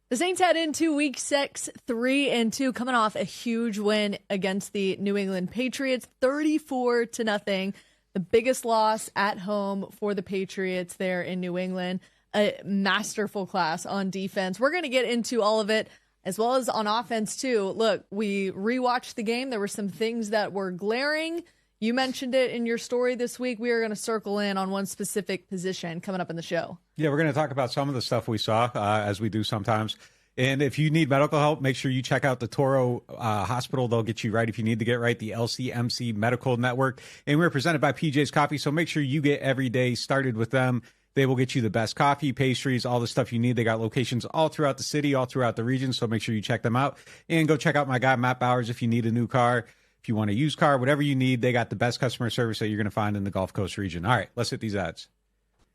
The Saints head into week 6, 3-2, coming off a huge win against the New England Patriots, 34-0. The biggest loss at home for the Patriots there in New England. A masterful class on defense. We're going to get into all of it, as well as on offense too. Look, we rewatched the game. There were some things that were glaring. You mentioned it in your story this week. We are going to circle in on one specific position coming up in the show. Yeah, we're going to talk about some of the stuff we saw, as we do sometimes. And if you need medical help, make sure you check out the Toro Hospital. They'll get you right if you need to get right, the LCMC Medical Network. And we're presented by PJ's Coffee, so make sure you get every day started with them. They will get you the best coffee, pastries, all the stuff you need. They got locations all throughout the city, all throughout the region, so make sure you check them out. And go check out my guy, Matt Bowers, if you need a new car. If you want a used car, whatever you need, they got the best customer service that you're going to find in the Gulf Coast region. All right, let's hit these ads.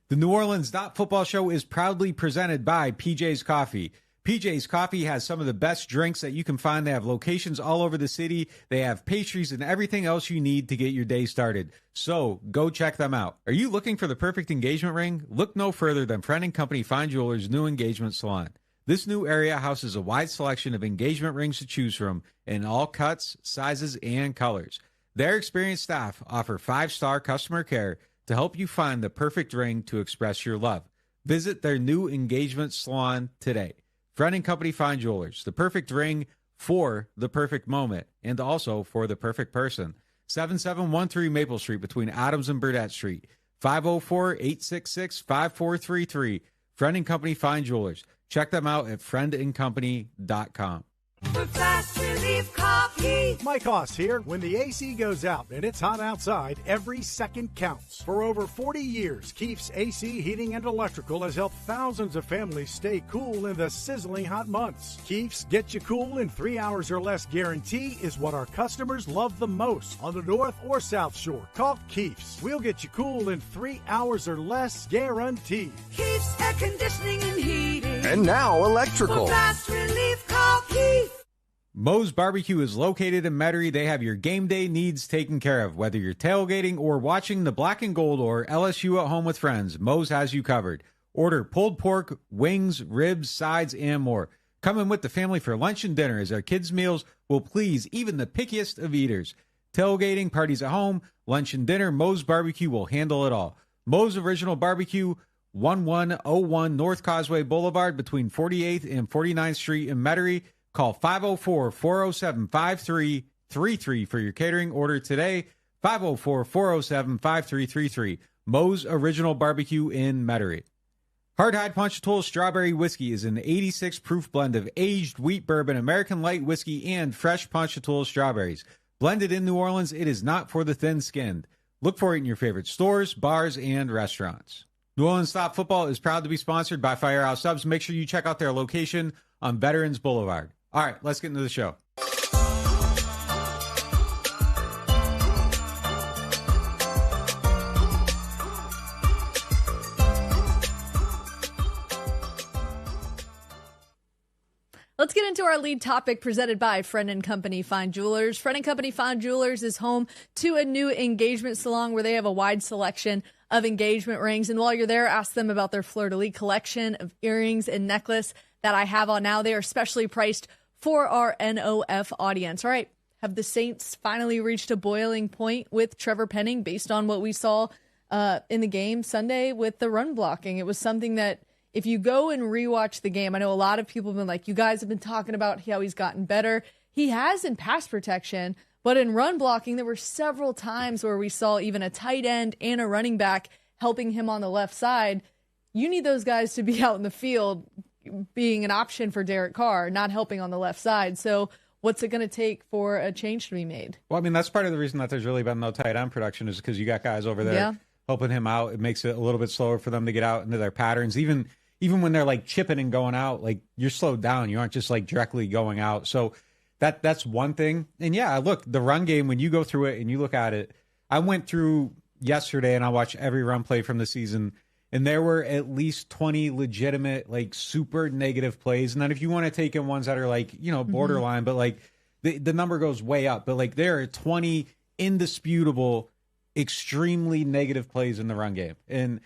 The NewOrleans.Football show is proudly presented by PJ's Coffee. PJ's Coffee has some of the best drinks that you can find. They have locations all over the city. They have pastries and everything else you need to get your day started. So go check them out. Are you looking for the perfect engagement ring? Look no further than Friend & Company Fine Jewelers' new engagement salon. This new area houses a wide selection of engagement rings to choose from in all cuts, sizes, and colors. Their experienced staff offer 5-star customer care to help you find the perfect ring to express your love. Visit their new engagement salon today. Friend & Company Fine Jewelers, the perfect ring for the perfect moment and also for the perfect person. 7713 Maple Street between Adams and Burdett Street. 504-866-5433. Friend & Company Fine Jewelers. Check them out at friendandcompany.com. For fast relief coffee. Mike Hoss here. When the AC goes out and it's hot outside, every second counts. For over 40 years, Keefe's AC Heating and Electrical has helped thousands of families stay cool in the sizzling hot months. Keefe's Get You Cool in 3 hours or less guarantee is what our customers love the most on the North or South Shore. Call Keefe's. We'll get you cool in 3 hours or less guaranteed. Keefe's Air Conditioning and Heating. And now electrical. For fast relief coffee. Moe's Barbecue is located in Metairie. They have your game day needs taken care of. Whether you're tailgating or watching the Black and Gold or LSU at home with friends, Moe's has you covered. Order pulled pork, wings, ribs, sides, and more. Come in with the family for lunch and dinner, as our kids' meals will please even the pickiest of eaters. Tailgating, parties at home, lunch and dinner, Moe's Barbecue will handle it all. Moe's Original Barbecue, 1101 North Causeway Boulevard between 48th and 49th Street in Metairie. Call 504-407-5333 for your catering order today. 504-407-5333. Moe's Original Barbecue in Metairie. Hardhide Ponchatoula Strawberry Whiskey is an 86 proof blend of aged wheat bourbon, American light whiskey, and fresh Ponchatoula strawberries. Blended in New Orleans, it is not for the thin-skinned. Look for it in your favorite stores, bars, and restaurants. NewOrleans.Football is proud to be sponsored by Firehouse Subs. Make sure you check out their location on Veterans Boulevard. All right, let's get into the show. Let's get into our lead topic presented by Friend & Company Fine Jewelers. Friend & Company Fine Jewelers is home to a new engagement salon where they have a wide selection of engagement rings. And while you're there, ask them about their fleur-de-lis collection of earrings and necklace that I have on now. They are specially priced for our NOF audience. All right, have the Saints finally reached a boiling point with Trevor Penning based on what we saw in the game Sunday with the run blocking? It was something that if you go and rewatch the game, I know a lot of people have been like, you guys have been talking about how he's gotten better. He has in pass protection, but in run blocking, there were several times where we saw even a tight end and a running back helping him on the left side. You need those guys to be out in the field being an option for Derek Carr, not helping on the left side. So what's it going to take for a change to be made? Well, I mean, that's part of the reason that there's really been no tight end production is because you got guys over there helping him out. It makes it a little bit slower for them to get out into their patterns. Even when they're like chipping and going out, like you're slowed down. You aren't just like directly going out. So that's one thing. And yeah, look, the run game, when you go through it and you look at it, I went through yesterday and I watched every run play from the season. And there were at least 20 legitimate, like, super negative plays. And then if you want to take in ones that are, like, you know, borderline, but, like, the number goes way up. But, like, there are 20 indisputable, extremely negative plays in the run game. And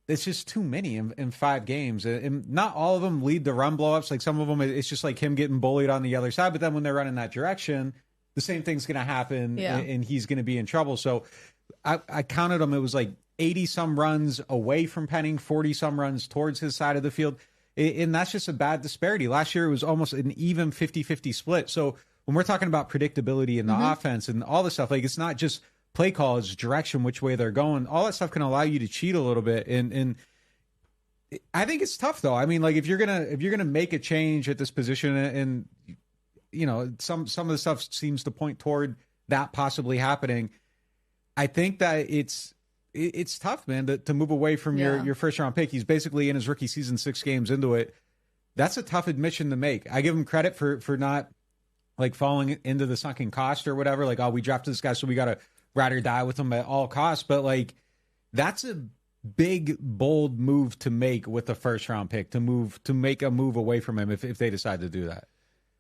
it's just too many in 5 games. And not all of them lead to run blowups. Like some of them, it's just like him getting bullied on the other side. But then when they're running that direction, the same thing's going to happen, and he's going to be in trouble. So I counted them. It was like 80-some runs away from Penning, 40-some runs towards his side of the field. And that's just a bad disparity. Last year, it was almost an even 50-50 split. So when we're talking about predictability in the offense and all this stuff, like it's not just play call, it's direction, which way they're going. All that stuff can allow you to cheat a little bit. And I think it's tough, though. I mean, like if you're gonna make a change at this position, and you know some of the stuff seems to point toward that possibly happening, I think that it's tough, man, to move away from your first round pick. He's basically in his rookie season, 6 games into it. That's a tough admission to make. I give him credit for not like falling into the sunken cost or whatever. Like, oh, we drafted this guy, so we got to ride or die with him at all costs. But like, that's a big, bold move to make with the first round pick, to make a move away from him if they decide to do that.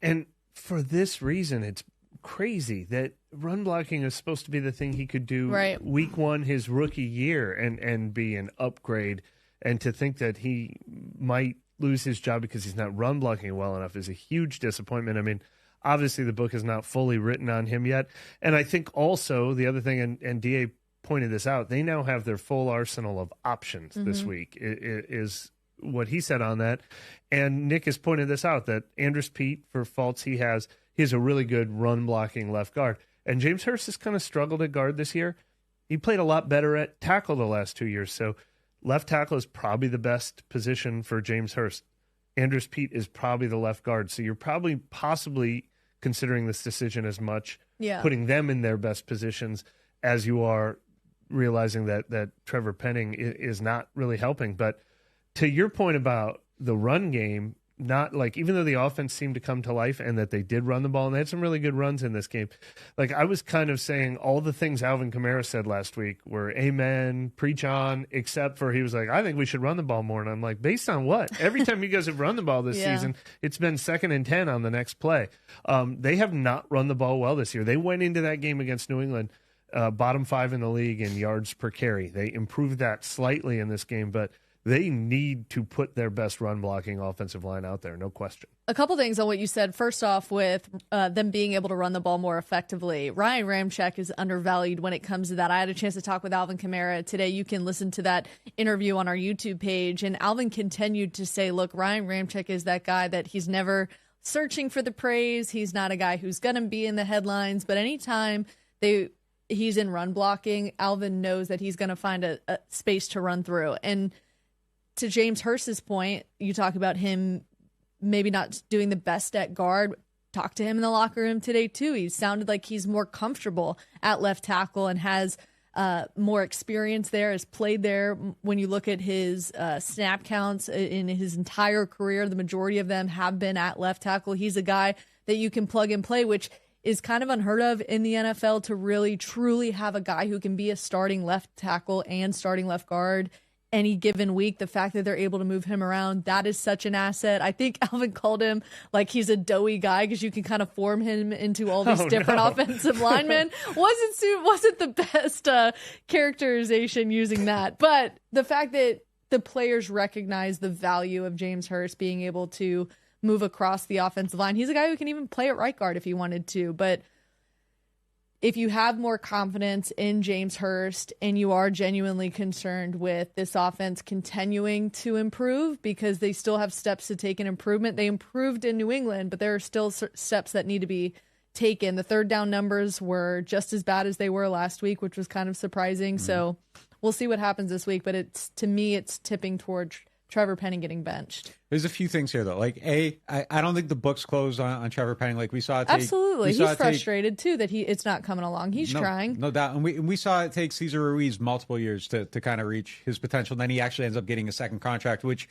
And for this reason, it's crazy that run blocking is supposed to be the thing he could do week 1 his rookie year and be an upgrade, and to think that he might lose his job because he's not run blocking well enough is a huge disappointment. I mean, obviously the book is not fully written on him yet, and I think also the other thing, and DA pointed this out, they now have their full arsenal of options this week is what he said on that. And Nick has pointed this out, that Andrus Peat, for faults he has a really good run-blocking left guard. And James Hurst has kind of struggled at guard this year. He played a lot better at tackle the last 2 years. So left tackle is probably the best position for James Hurst. Andrus Peat is probably the left guard. So you're probably possibly considering this decision as much putting them in their best positions as you are realizing that Trevor Penning is not really helping. But to your point about the run game, not like, even though the offense seemed to come to life and that they did run the ball and they had some really good runs in this game, like I was kind of saying all the things Alvin Kamara said last week were amen, preach on, except for he was like, I think we should run the ball more. And I'm like, based on what? Every time you guys have run the ball this season, it's been 2nd and 10 on the next play. They have not run the ball well this year. They went into that game against New England, bottom 5 in the league in yards per carry. They improved that slightly in this game, but they need to put their best run-blocking offensive line out there, no question. A couple things on what you said. First off, with them being able to run the ball more effectively, Ryan Ramczyk is undervalued when it comes to that. I had a chance to talk with Alvin Kamara today. You can listen to that interview on our YouTube page. And Alvin continued to say, look, Ryan Ramczyk is that guy that he's never searching for the praise. He's not a guy who's going to be in the headlines. But anytime he's in run blocking, Alvin knows that he's going to find a space to run through. And to James Hurst's point, you talk about him maybe not doing the best at guard. Talk to him in the locker room today, too. He sounded like he's more comfortable at left tackle and has more experience there, has played there. When you look at his snap counts in his entire career, the majority of them have been at left tackle. He's a guy that you can plug and play, which is kind of unheard of in the NFL, to really, truly have a guy who can be a starting left tackle and starting left guard any given week. The fact that they're able to move him around, that is such an asset. I think Alvin called him like he's a doughy guy because you can kind of form him into all these different offensive linemen. Wasn't the best characterization using that. But the fact that the players recognize the value of James Hurst being able to move across the offensive line. He's a guy who can even play at right guard if he wanted to. But if you have more confidence in James Hurst and you are genuinely concerned with this offense continuing to improve, because they still have steps to take in improvement. They improved in New England, but there are still steps that need to be taken. The third down numbers were just as bad as they were last week, which was kind of surprising. So we'll see what happens this week. But to me, it's tipping toward Trevor Penning getting benched. There's a few things here, though. Like, I don't think the book's closed on Trevor Penning. Like, we saw it absolutely. He's frustrated, too, that it's not coming along. He's trying. No doubt. And we saw it take Cesar Ruiz multiple years to kind of reach his potential. And then he actually ends up getting a second contract, which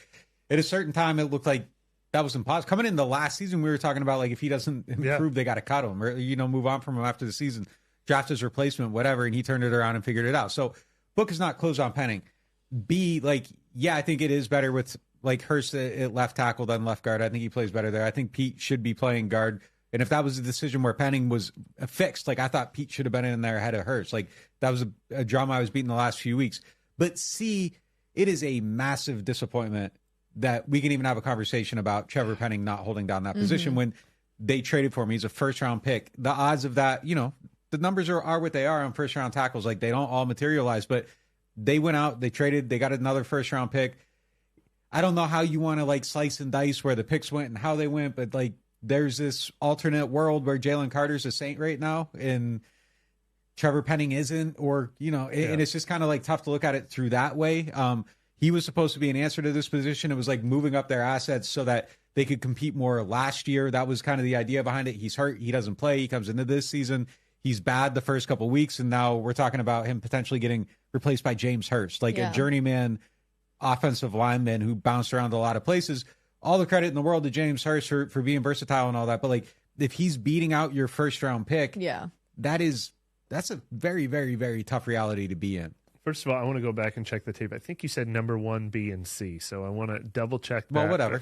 at a certain time, it looked like that was impossible. Coming in the last season, we were talking about, like, if he doesn't improve, they got to cut him or, move on from him after the season, draft his replacement, whatever. And he turned it around and figured it out. So book is not closed on Penning. B, like, yeah, I think it is better with like Hurst at left tackle than left guard. I think he plays better there. I think Pete should be playing guard. And if that was a decision where Penning was fixed, like I thought Pete should have been in there ahead of Hurst. Like that was a drum I was beating the last few weeks. But C, it is a massive disappointment that we can even have a conversation about Trevor Penning not holding down that position when they traded for him. He's a first-round pick. The odds of that, the numbers are what they are on first-round tackles. Like, they don't all materialize, but they went out, they traded, they got another first-round pick. I don't know how you want to, like, slice and dice where the picks went and how they went, but, like, there's this alternate world where Jalen Carter's a Saint right now and Trevor Penning isn't, or, and it's just kind of, like, tough to look at it through that way. He was supposed to be an answer to this position. It was like moving up their assets so that they could compete more last year. That was kind of the idea behind it. He's hurt. He doesn't play. He comes into this season. He's bad the first couple of weeks, and now we're talking about him potentially getting replaced by James Hurst, like a journeyman offensive lineman who bounced around a lot of places. All the credit in the world to James Hurst for being versatile and all that. But, like, if he's beating out your first-round pick, that's a very, very, very tough reality to be in. First of all, I want to go back and check the tape. I think you said number 1, B, and C, so I want to double check that. Well, whatever.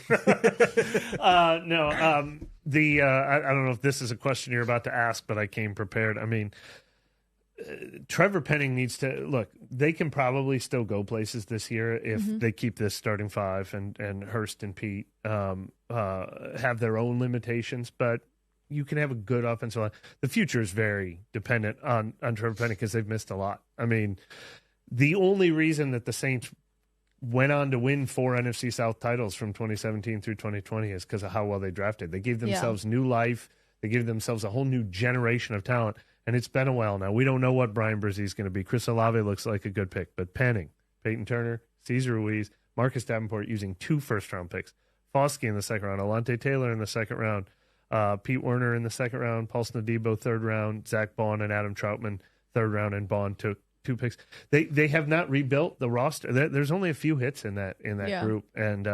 I don't know if this is a question you're about to ask, but I came prepared. I mean, Trevor Penning needs to look. They can probably still go places this year if they keep this starting 5 and Hurst and Pete have their own limitations, but you can have a good offensive line. The future is very dependent on Trevor Penning because they've missed a lot. I mean, the only reason that the Saints went on to win 4 NFC South titles from 2017 through 2020 is because of how well they drafted. They gave themselves new life. They gave themselves a whole new generation of talent, and it's been a while now. We don't know what Brian Brzee is going to be. Chris Olave looks like a good pick, but Penning, Peyton Turner, Cesar Ruiz, Marcus Davenport using 2 first-round picks, Foskey in the second round, Alante Taylor in the second round, Pete Werner in the second round, Paulson Adebo third round, Zach Bond and Adam Troutman third round, and Bond took 2 picks. They have not rebuilt the roster. There's only a few hits in that group, and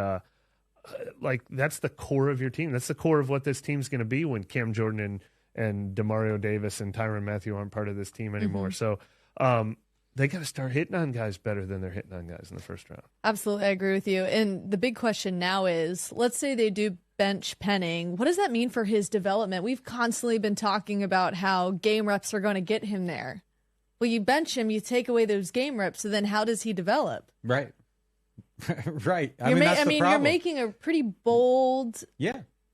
like, that's the core of your team. That's the core of what this team's going to be when Cam Jordan and Demario Davis and Tyrann Mathieu aren't part of this team anymore. So they got to start hitting on guys better than they're hitting on guys in the first round. Absolutely, I agree with you. And the big question now is, let's say they do bench Penning. What does that mean for his development? We've constantly been talking about how game reps are going to get him there. Well, you bench him, you take away those game reps, so then how does he develop? Right. Right. You're making a pretty bold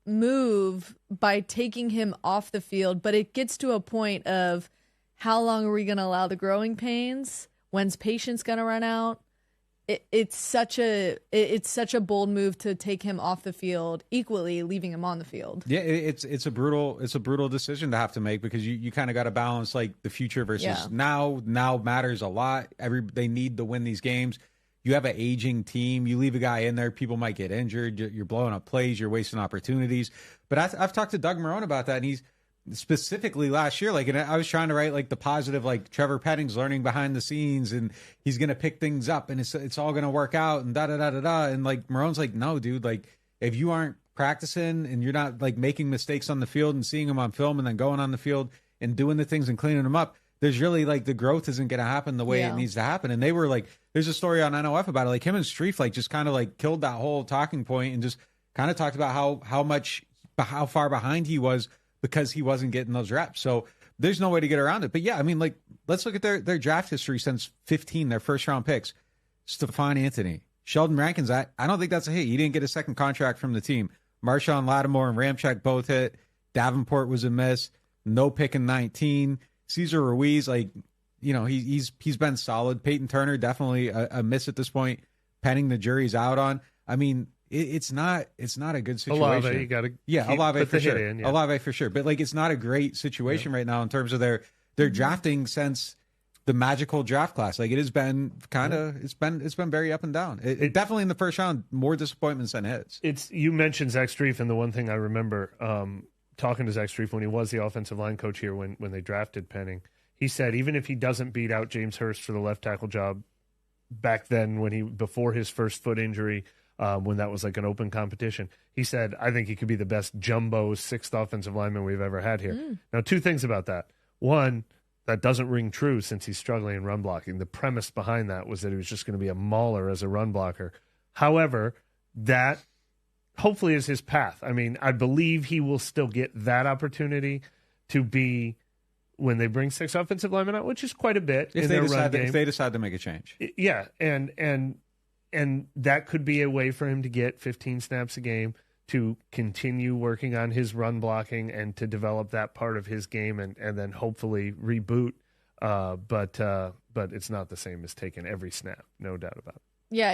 move by taking him off the field, but it gets to a point of how long are we going to allow the growing pains? When's patience going to run out? It's such a bold move to take him off the field, equally leaving him on the field. Yeah, it's a brutal decision to have to make, because you kind of got to balance, like, the future versus now. Now matters a lot. They need to win these games. You have an aging team. You leave a guy in there, people might get injured. You're blowing up plays. You're wasting opportunities. But I've talked to Doug Marrone about that, and he's specifically last year, like, and I was trying to write, like, the positive, like, Trevor Penning's learning behind the scenes and he's going to pick things up and it's all going to work out and da-da-da-da-da. And, like, Marrone's like, no, dude, like, if you aren't practicing and you're not, like, making mistakes on the field and seeing them on film and then going on the field and doing the things and cleaning them up, there's really, like, the growth isn't going to happen the way it needs to happen. And they were like, there's a story on NOF about it. Like, him and Streif, like, just kind of, like, killed that whole talking point and just kind of talked about how far behind he was because he wasn't getting those reps. So there's no way to get around it. But yeah, I mean, like, let's look at their draft history since 15, their first round picks. Stephon Anthony, Sheldon Rankins. I don't think that's a hit. He didn't get a second contract from the team. Marshawn Lattimore and Ramczyk both hit. Davenport was a miss. No pick in 19. Cesar Ruiz, like, he's been solid. Peyton Turner, definitely a miss at this point. Penning, the jury's out on. I mean, it's not a good situation. Olave, you got to Olave for sure. Olave for sure. But, like, it's not a great situation right now in terms of their drafting since the magical draft class. Like, it has been it's been very up and down. It definitely in the first round, more disappointments than hits. You mentioned Zach Streif, and the one thing I remember talking to Zach Streif when he was the offensive line coach here when they drafted Penning, he said even if he doesn't beat out James Hurst for the left tackle job back then before his first foot injury, when that was like an open competition, he said, I think he could be the best jumbo 6th offensive lineman we've ever had here. Now, 2 things about that. One, that doesn't ring true since he's struggling in run blocking. The premise behind that was that he was just going to be a mauler as a run blocker. However, that hopefully is his path. I mean, I believe he will still get that opportunity to be, when they bring 6 offensive linemen out, which is quite a bit if they decide to make a change. Yeah, and And that could be a way for him to get 15 snaps a game, to continue working on his run blocking and to develop that part of his game and then hopefully reboot. But it's not the same as taking every snap, no doubt about it. Yeah,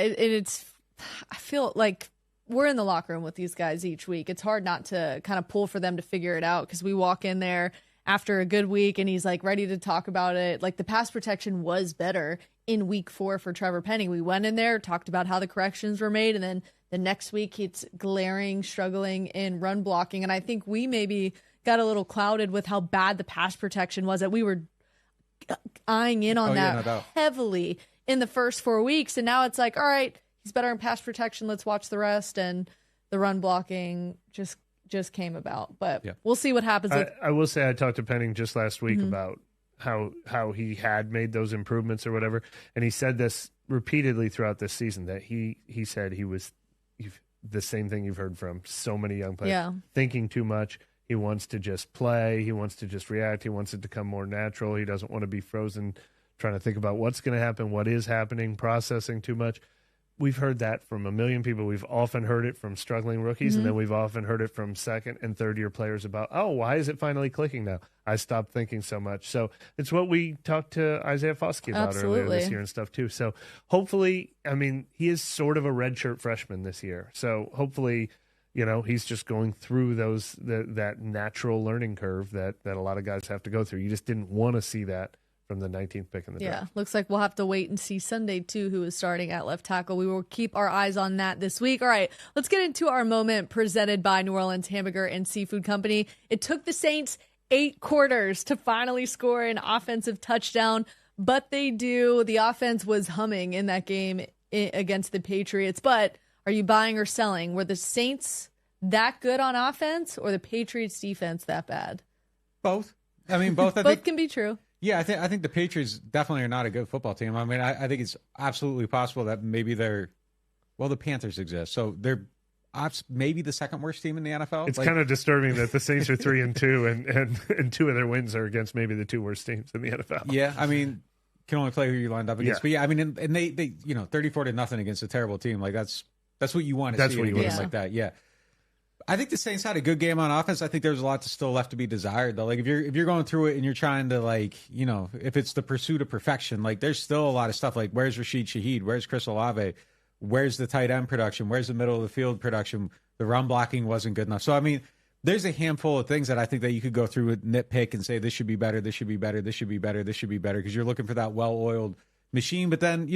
I feel like we're in the locker room with these guys each week. It's hard not to kind of pull for them to figure it out because we walk in there after a good week and he's like ready to talk about it. Like the pass protection was better in week 4 for Trevor Penning. We went in there, talked about how the corrections were made, and then the next week it's glaring, struggling in run blocking. And I think we maybe got a little clouded with how bad the pass protection was, that we were eyeing in on that heavily in the first 4 weeks. And now it's like, all right, he's better in pass protection. Let's watch the rest. And the run blocking just came about. But we'll see what happens. I will say I talked to Penning just last week about how he had made those improvements or whatever. And he said this repeatedly throughout this season, that he said he was the same thing you've heard from so many young players, thinking too much. He wants to just play. He wants to just react. He wants it to come more natural. He doesn't want to be frozen trying to think about what's going to happen, what is happening, processing too much. We've heard that from a million people. We've often heard it from struggling rookies, and then we've often heard it from second and third year players about, oh, why is it finally clicking now? I stopped thinking so much. So it's what we talked to Isaiah Foskey about earlier this year and stuff too. So hopefully, I mean, he is sort of a redshirt freshman this year. So hopefully, he's just going through that natural learning curve that a lot of guys have to go through. You just didn't want to see that from the 19th pick in the draft. Yeah, looks like we'll have to wait and see Sunday, too, who is starting at left tackle. We will keep our eyes on that this week. All right, let's get into our moment presented by New Orleans Hamburger and Seafood Company. It took the Saints 8 quarters to finally score an offensive touchdown, but they do. The offense was humming in that game against the Patriots. But are you buying or selling? Were the Saints that good on offense or the Patriots defense that bad? Both. I mean, both. Both can be true. Yeah, I think the Patriots definitely are not a good football team. I mean, I think it's absolutely possible that maybe the Panthers exist. So they're maybe the second worst team in the NFL. It's kind of disturbing that the Saints are 3-2 and 2 of their wins are against maybe the 2 worst teams in the NFL. Yeah, I mean, can only play who you lined up against. Yeah. But yeah, I mean, and they 34-0 against a terrible team. Like that's what you want to see in a game like that. Yeah. I think the Saints had a good game on offense. I think there's a lot still left to be desired, though. Like if you're going through it and you're trying to if it's the pursuit of perfection, like there's still a lot of stuff. Like where's Rashid Shaheed? Where's Chris Olave? Where's the tight end production? Where's the middle of the field production? The run blocking wasn't good enough. So I mean, there's a handful of things that I think that you could go through with nitpick and say this should be better, this should be better, this should be better, this should be better, because you're looking for that well-oiled machine. But then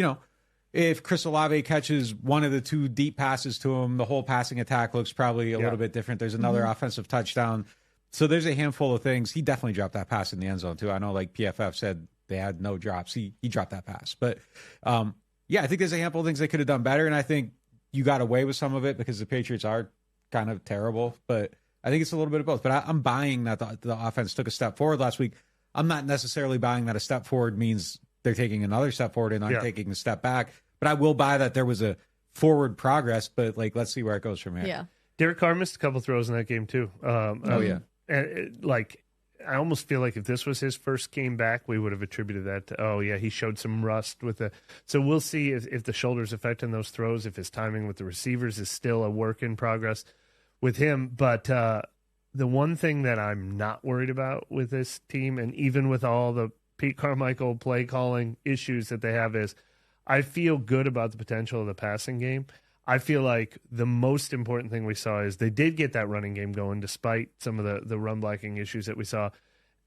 if Chris Olave catches one of the 2 deep passes to him, the whole passing attack looks probably a little bit different. There's another offensive touchdown. So there's a handful of things. He definitely dropped that pass in the end zone, too. I know, like, PFF said they had no drops. He dropped that pass. But, I think there's a handful of things they could have done better, and I think you got away with some of it because the Patriots are kind of terrible. But I think it's a little bit of both. But I'm buying that the offense took a step forward last week. I'm not necessarily buying that a step forward means they're taking another step forward and I'm taking a step back. But I will buy that there was a forward progress, but let's see where it goes from here. Yeah. Derek Carr missed a couple throws in that game too. And I almost feel like if this was his first game back, we would have attributed that to, he showed some rust with the. So we'll see if the shoulder's affecting those throws, if his timing with the receivers is still a work in progress with him. But the one thing that I'm not worried about with this team, and even with all the Pete Carmichael play calling issues that they have, is I feel good about the potential of the passing game. I feel like the most important thing we saw is they did get that running game going despite some of the run blocking issues that we saw.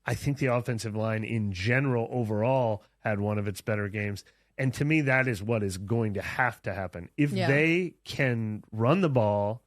I think the offensive line in general overall had one of its better games. And to me, that is what is going to have to happen. If they can run the ball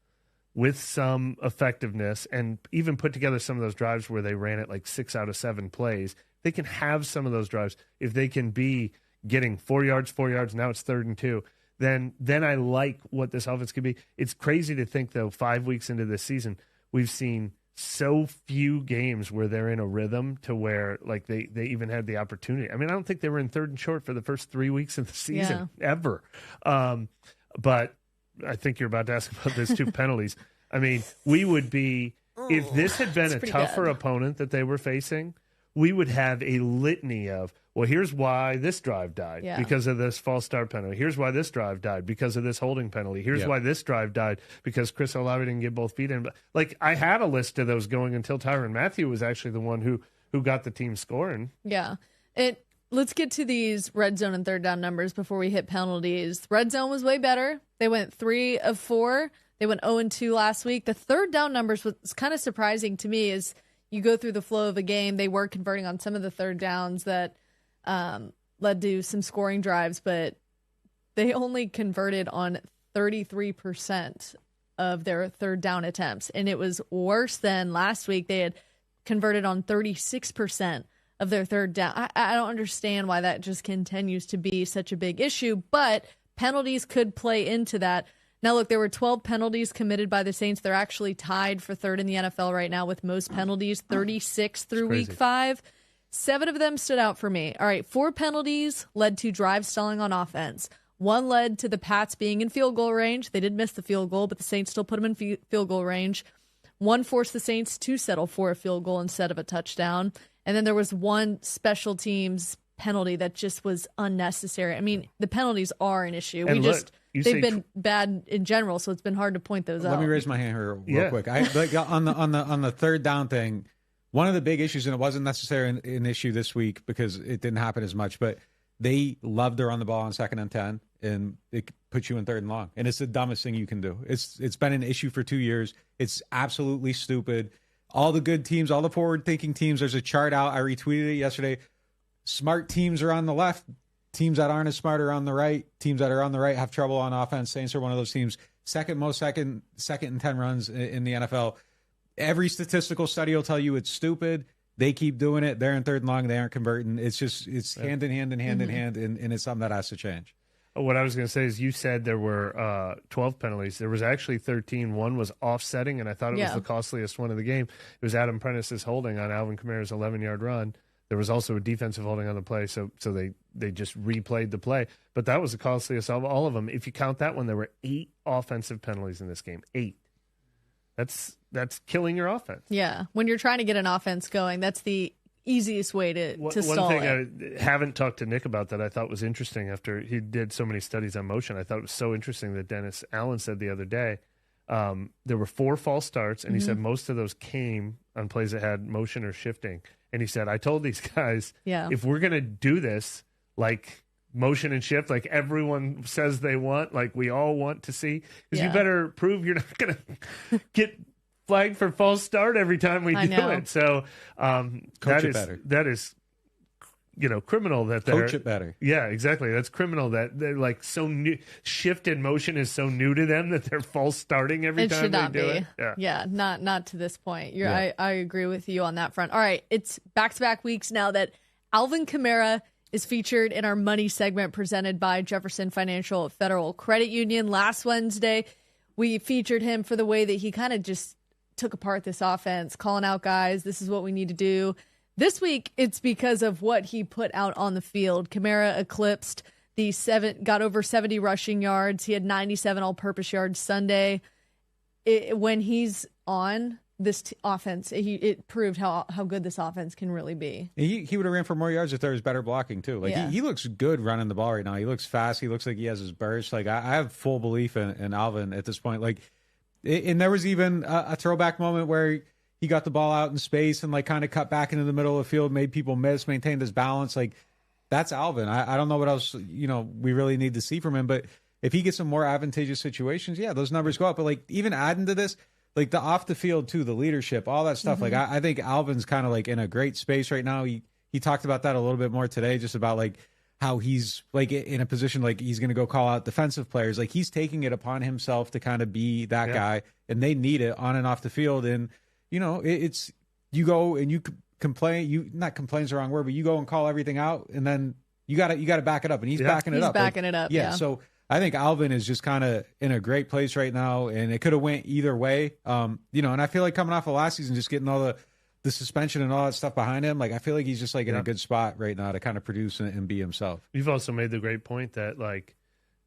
with some effectiveness and even put together some of those drives where they ran it like 6 out of 7 plays, they can have some of those drives. If they can be getting 4 yards, now it's 3rd and 2, then I like what this offense could be. It's crazy to think, though, 5 weeks into this season, we've seen so few games where they're in a rhythm to where like they even had the opportunity. I mean, I don't think they were in 3rd and short for the first 3 weeks of the season ever. But I think you're about to ask about those 2 penalties. I mean, we would be, if this had been a tougher opponent that they were facing, we would have a litany of, well, here's why this drive died because of this false start penalty. Here's why this drive died because of this holding penalty. Here's why this drive died because Chris Olave didn't get both feet in. Like, I had a list of those going until Tyrann Mathieu was actually the one who got the team scoring. Yeah. Let's get to these red zone and third down numbers before we hit penalties. Red zone was way better. They went 3 of 4. They went 0-2 last week. The third down numbers was kind of surprising to me as you go through the flow of a game. They were converting on some of the third downs that led to some scoring drives, but they only converted on 33% of their third down attempts. And it was worse than last week. They had converted on 36% of their third down. I don't understand why that just continues to be such a big issue, but penalties could play into that. Now, look, there were 12 penalties committed by the Saints. They're actually tied for third in the NFL right now with most penalties, 36 through week 5. 7 of them stood out for me. All right, 4 penalties led to drive stalling on offense. 1 led to the Pats being in field goal range. They did miss the field goal, but the Saints still put them in field goal range. 1 forced the Saints to settle for a field goal instead of a touchdown. And then there was 1 special teams penalty that just was unnecessary. I mean, the penalties are an issue. They've been bad in general, so it's been hard to point those out. Let me raise my hand here real quick. On the third down thing, one of the big issues, and it wasn't necessarily an issue this week because it didn't happen as much, but they love to run the ball on 2nd and 10, and it puts you in 3rd and long. And it's the dumbest thing you can do. It's been an issue for 2 years. It's absolutely stupid. All the good teams, all the forward-thinking teams, there's a chart out. I retweeted it yesterday. Smart teams are on the left. Teams that aren't as smart are on the right. Teams that are on the right have trouble on offense. Saints are one of those teams. Second and 10 runs in the NFL. Every statistical study will tell you it's stupid. They keep doing it. They're in 3rd and long. They aren't converting. It's hand in hand, and it's something that has to change. What I was going to say is you said there were 12 penalties. There was actually 13. 1 was offsetting, and I thought it was the costliest one of the game. It was Adam Prentice's holding on Alvin Kamara's 11-yard run. There was also a defensive holding on the play, so they just replayed the play. But that was the costliest of all of them. If you count that one, there were 8 offensive penalties in this game. 8. That's killing your offense. Yeah. When you're trying to get an offense going, that's the easiest way to stall it. One thing I haven't talked to Nick about that I thought was interesting after he did so many studies on motion, I thought it was so interesting that Dennis Allen said the other day there were 4 false starts, and he said most of those came on plays that had motion or shifting. And he said, I told these guys, if we're going to do this, like motion and shift, like everyone says they want, like we all want to see, because you better prove you're not going to get flagged for false start every time we do it. So that is criminal that they're... Coach it better. Yeah, exactly. That's criminal that they're like so new. Shift in motion is so new to them that they're false starting every time they do it. Yeah, not to this point. I agree with you on that front. All right, it's back-to-back weeks now that Alvin Kamara is featured in our money segment presented by Jefferson Financial Federal Credit Union. Last Wednesday, we featured him for the way that he kind of just took apart this offense, calling out guys, this is what we need to do. This week, it's because of what he put out on the field. Kamara eclipsed got over 70 rushing yards. He had 97 all-purpose yards Sunday. When he's on this offense, it proved how good this offense can really be. He would have ran for more yards if there was better blocking, too. He looks good running the ball right now. He looks fast. He looks like he has his burst. I have full belief in Alvin at this point. And there was even a throwback moment where he got the ball out in space and kind of cut back into the middle of the field, made people miss, maintained his balance. That's Alvin. I don't know what else, we really need to see from him. But if he gets some more advantageous situations, those numbers go up. But even adding to this, the off the field too, the leadership, all that stuff. I think Alvin's kind of in a great space right now. He talked about that a little bit more today, just about how he's in a position he's going to go call out defensive players. He's taking it upon himself to kind of be that guy, and they need it on and off the field. And it's you go and you complain. You not complain's the wrong word, but you go and call everything out, and then you got to back it up, and he's backing it up. Backing it up. Yeah. So I think Alvin is just kind of in a great place right now, and it could have went either way. And I feel like coming off of last season, just getting all the suspension and all that stuff behind him, I feel like he's just in a good spot right now to kind of produce and be himself. You've also made the great point that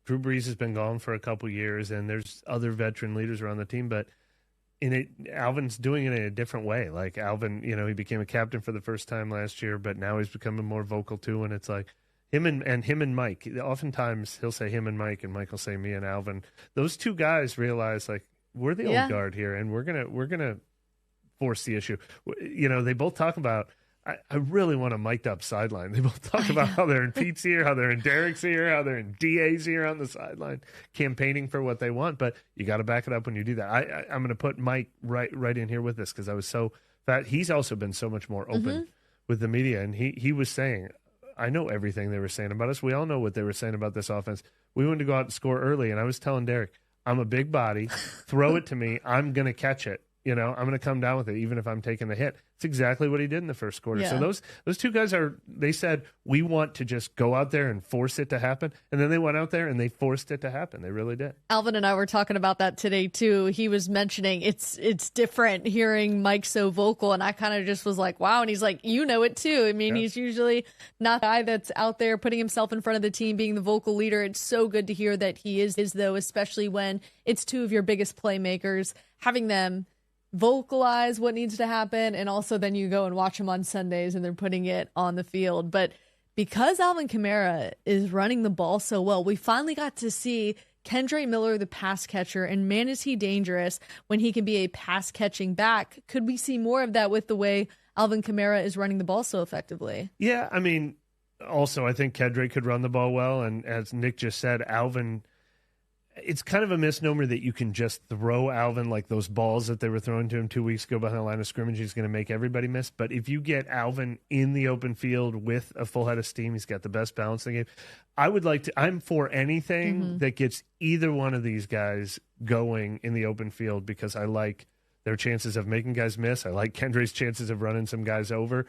Drew Brees has been gone for a couple years, and there's other veteran leaders around the team, but Alvin's doing it in a different way. Like Alvin, he became a captain for the first time last year, but now he's becoming more vocal too. And it's like him and Mike. Oftentimes he'll say him and Mike, and Mike will say me and Alvin. Those two guys realize like we're the old guard here, and we're gonna force the issue. They both talk about. I really want a mic'd up sideline. They both talk about how they're in Pete's ear, how they're in Derek's ear, how they're in DA's ear on the sideline, campaigning for what they want. But you got to back it up when you do that. I'm going to put Mike right in here with this because I was so fat. He's also been so much more open with the media, and he was saying, I know everything they were saying about us. We all know what they were saying about this offense. We wanted to go out and score early, and I was telling Derek, I'm a big body. Throw it to me. I'm going to catch it. I'm going to come down with it, even if I'm taking the hit. It's exactly what he did in the first quarter. Yeah. So those two guys they said, we want to just go out there and force it to happen. And then they went out there and they forced it to happen. They really did. Alvin and I were talking about that today, too. He was mentioning it's different hearing Mike so vocal. And I kind of just was like, wow. And he's like, it, too. I mean, he's usually not the guy that's out there putting himself in front of the team, being the vocal leader. It's so good to hear that he is, though, especially when it's two of your biggest playmakers, having them vocalize what needs to happen, and also then you go and watch them on Sundays and they're putting it on the field. But because Alvin Kamara is running the ball so well, we finally got to see Kendre Miller, the pass catcher, and man, is he dangerous when he can be a pass catching back. Could we see more of that with the way Alvin Kamara is running the ball so effectively? Yeah, I mean, also I think Kendre could run the ball well, and as Nick just said, Alvin, it's kind of a misnomer that you can just throw Alvin like those balls that they were throwing to him 2 weeks ago behind the line of scrimmage. He's going to make everybody miss. But if you get Alvin in the open field with a full head of steam, he's got the best balance in the game. I'm for anything that gets either one of these guys going in the open field because I like their chances of making guys miss. I like Kendre's chances of running some guys over.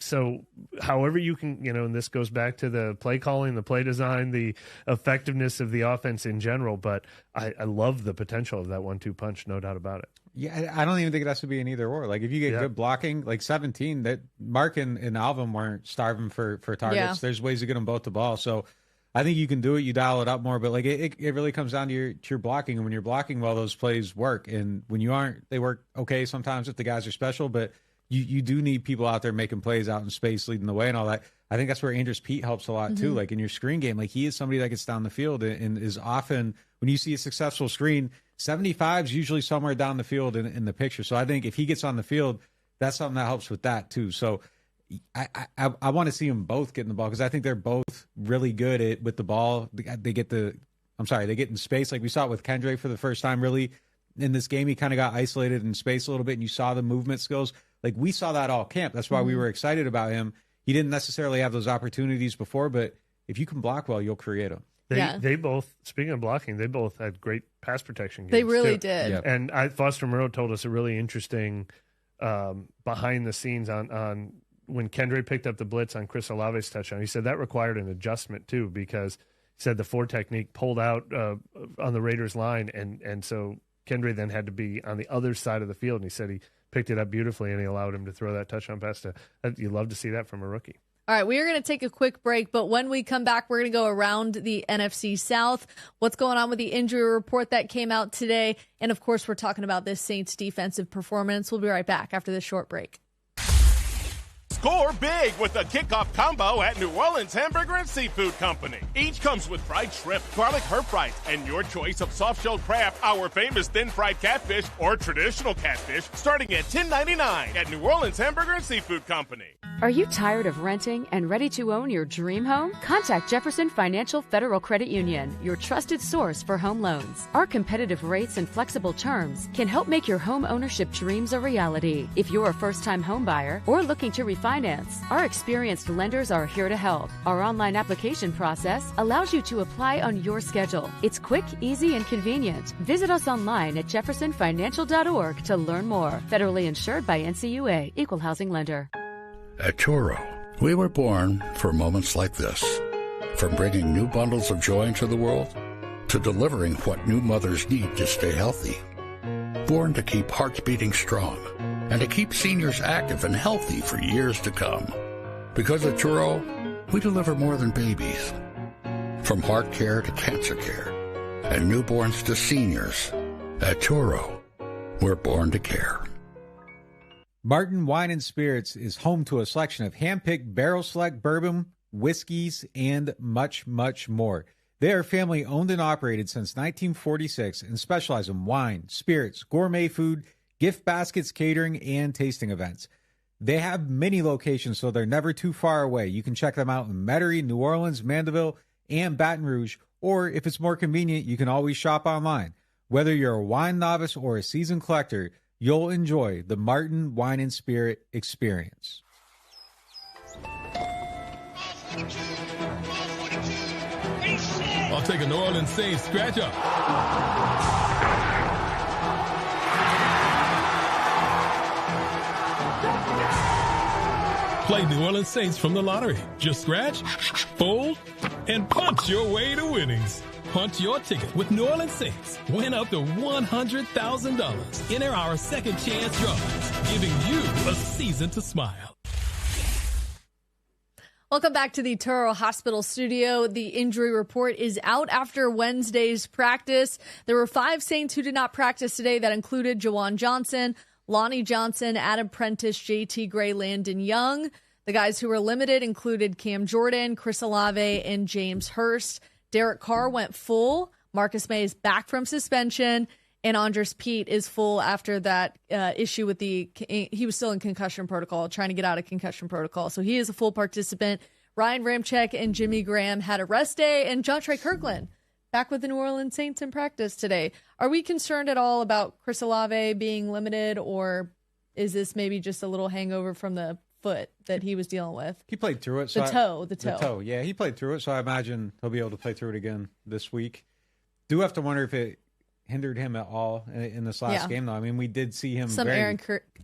So however you can, and this goes back to the play calling, the play design, the effectiveness of the offense in general, but I love the potential of that 1-2 punch, no doubt about it. Yeah, I don't even think it has to be an either or. Like if you get good blocking, like 17, that Mark and Alvin weren't starving for targets. Yeah. There's ways to get them both the ball. So I think you can do it. You dial it up more, but like it really comes down to your blocking. And when you're blocking well, those plays work. And when you aren't, they work okay sometimes if the guys are special. But you do need people out there making plays out in space, leading the way, and all that. I think that's where Andrews Pete helps a lot too. Like in your screen game, like he is somebody that gets down the field and is often when you see a successful screen, 75 is usually somewhere down the field in the picture. So I think if he gets on the field, that's something that helps with that too. So I want to see them both getting the ball because I think they're both really good with the ball. They get in space. Like we saw it with Kendre for the first time really in this game. He kind of got isolated in space a little bit and you saw the movement skills. Like we saw that all camp. That's why we were excited about him. He didn't necessarily have those opportunities before, but if you can block well, you'll create them. They both, speaking of blocking, they both had great pass protection games. They really did. Yep. And Foster Moreau told us a really interesting behind the scenes on when Kendre picked up the blitz on Chris Olave's touchdown. He said that required an adjustment too because he said the 4 technique pulled out on the Raiders line, and so Kendre then had to be on the other side of the field, and he said he picked it up beautifully and he allowed him to throw that touchdown pass. You love to see that from a rookie. All right, we are going to take a quick break, but when we come back, we're going to go around the NFC South, what's going on with the injury report that came out today, and of course, we're talking about this Saints defensive performance. We'll be right back after this short break. Score big with the kickoff combo at New Orleans Hamburger and Seafood Company. Each comes with fried shrimp, garlic herb fries, and your choice of soft-shelled crab, our famous thin-fried catfish, or traditional catfish, starting at $10.99 at New Orleans Hamburger and Seafood Company. Are you tired of renting and ready to own your dream home? Contact Jefferson Financial Federal Credit Union, your trusted source for home loans. Our competitive rates and flexible terms can help make your home ownership dreams a reality. If you're a first-time home buyer or looking to refinance, our experienced lenders are here to help. Our online application process allows you to apply on your schedule. It's quick, easy, and convenient. Visit us online at jeffersonfinancial.org to learn more. Federally insured by NCUA, Equal Housing Lender. At Turo, we were born for moments like this. From bringing new bundles of joy into the world, to delivering what new mothers need to stay healthy. Born to keep hearts beating strong, and to keep seniors active and healthy for years to come. Because at Turo, we deliver more than babies. From heart care to cancer care, and newborns to seniors. At Turo, We're born to care. Martin Wine and Spirits is home to a selection of hand-picked barrel select bourbon, whiskeys, and much, much more. They are family-owned and operated since 1946 and specialize in wine, spirits, gourmet food, gift baskets, catering, and tasting events. They have many locations, so they're never too far away. You can check them out in Metairie, New Orleans, Mandeville, and Baton Rouge, or if it's more convenient, you can always shop online. Whether you're a wine novice or a seasoned collector, you'll enjoy the Martin Wine and Spirit experience. I'll take a New Orleans Saints scratch up. Play New Orleans Saints from the lottery. Just scratch, fold, and punch your way to winnings. Punch your ticket with New Orleans Saints. Win up to $100,000. Enter our second chance drawings, giving you a season to smile. Welcome back to the Toro Hospital studio. The injury report is out after Wednesday's practice. There were 5 Saints who did not practice today. That included Juwan Johnson, Lonnie Johnson, Adam Prentice, JT Gray, Landon Young. The guys who were limited included Cam Jordan, Chris Olave, and James Hurst. Derek Carr went full. Marcus May is back from suspension. And Andres Pete is full after that issue with he was still in concussion protocol, trying to get out of concussion protocol. So he is a full participant. Ryan Ramczyk and Jimmy Graham had a rest day. And Jontre Kirkland back with the New Orleans Saints in practice today. Are we concerned at all about Chris Olave being limited, or is this maybe just a little hangover from the foot that he was dealing with? He played through it. The toe. Yeah, he played through it, so I imagine he'll be able to play through it again this week. Do have to wonder if it hindered him at all in this last game, though. I mean, we did see him some